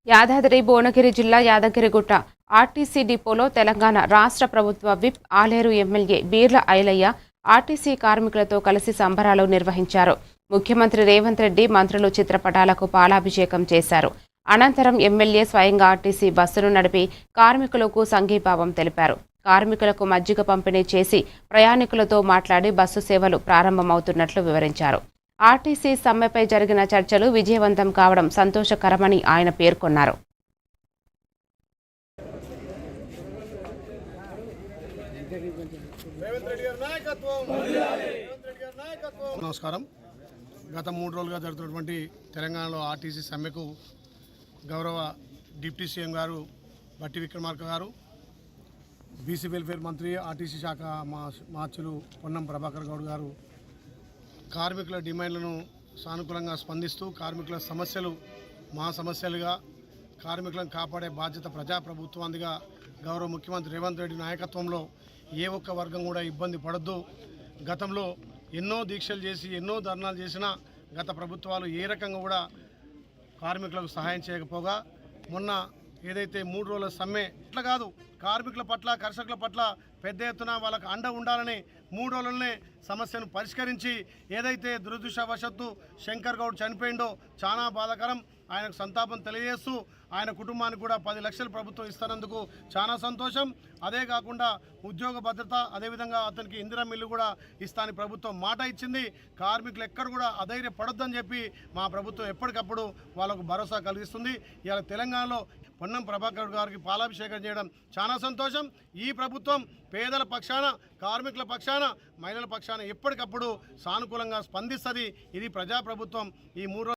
యాదాద్రి భువనగిరి జిల్లా యాదగిరిగుట్ట ఆర్టీసీ డిపోలో తెలంగాణ రాష్ట్ర ప్రభుత్వ whip Aleru MLA Beerla Ailaiah RTC కార్మికులతో కలిసి సంబరాలు నిర్వహించారు. ముఖ్యమంత్రి రేవంత్ రెడ్డి మంత్రులు చిత్రపటాలకు పాలాభిషేకం చేశారు. అనంతరం ఎమ్మెల్యే స్వయంగా ఆర్టీసీ బస్సును నడిపి కార్మికులకు సంఘీభావం తెలిపారు. కార్మికులకు మజ్జిగ పంపిణీ చేసి ప్రయాణికులతో మాట్లాడి బస్సు సేవలు ప్రారంభమవుతున్నట్లు వివరించారు. ఆర్టీసీ సమ్మెపై జరిగిన చర్చలు విజయవంతం కావడం సంతోషకరమని ఆయన పేర్కొన్నారు. నమస్కారం. గత 3 రోజులుగా జరుగుతున్నటువంటి తెలంగాణలో ఆర్టీసీ సమ్మెకు గౌరవ డిప్యూటీ సీఎం గారు బట్టి విక్రమార్క గారు, బీసీ వెల్ఫేర్ మంత్రి, ఆర్టీసీ శాఖ మార్చులు పొన్నం ప్రభాకర్ గౌడ్ గారు కార్మికుల డిమాండ్లను సానుకూలంగా స్పందిస్తూ కార్మికుల సమస్యలు మా సమస్యలుగా, కార్మికులను కాపాడే బాధ్యత ప్రజాప్రభుత్వానికి గౌరవ ముఖ్యమంత్రి రేవంత్ రెడ్డి నాయకత్వంలో ఏ ఒక్క వర్గం కూడా ఇబ్బంది పడద్దు. గతంలో ఎన్నో దీక్షలు చేసి ఎన్నో ధర్నాలు చేసినా గత ప్రభుత్వాలు ఏ రకంగా కూడా కార్మికులకు సహాయం చేయకపోగా మొన్న ఏదైతే 3 రోజుల సమ్మె ఇట్లా కాదు, కార్మికుల పట్ల కర్షకుల పట్ల పెద్ద ఎత్తున వాళ్ళకు అండ ఉండాలని 3 రోజులనే సమస్యను పరిష్కరించి ఏదైతే దురదృష్టవశాత్తు శంకర్ గౌడ్ చనిపోయిండో చాలా బాధాకరం. ఆయనకు సంతాపం తెలియజేస్తూ ఆయన కుటుంబానికి కూడా 10 లక్షలు ప్రభుత్వం ఇస్తున్నందుకు చాలా సంతోషం. అదే కాకుండా ఉద్యోగ భద్రత, అదేవిధంగా అతనికి ఇందిరా మిల్లు కూడా ఇస్తానని ప్రభుత్వం మాట ఇచ్చింది. కార్మికులు ఎక్కడ కూడా అధైర్యపడొద్దని చెప్పి మా ప్రభుత్వం ఎప్పటికప్పుడు వాళ్ళకు భరోసా కలిగిస్తుంది. ఇవాళ తెలంగాణలో పొన్నం ప్రభాకర్ గారికి పాలాభిషేకం చేయడం చాలా సంతోషం. ఈ ప్రభుత్వం పేదల పక్షాన, కార్మికుల పక్షాన, మహిళల పక్షాన ఎప్పటికప్పుడు సానుకూలంగా స్పందిస్తుంది. ఇది ప్రజాప్రభుత్వం. ఈ 3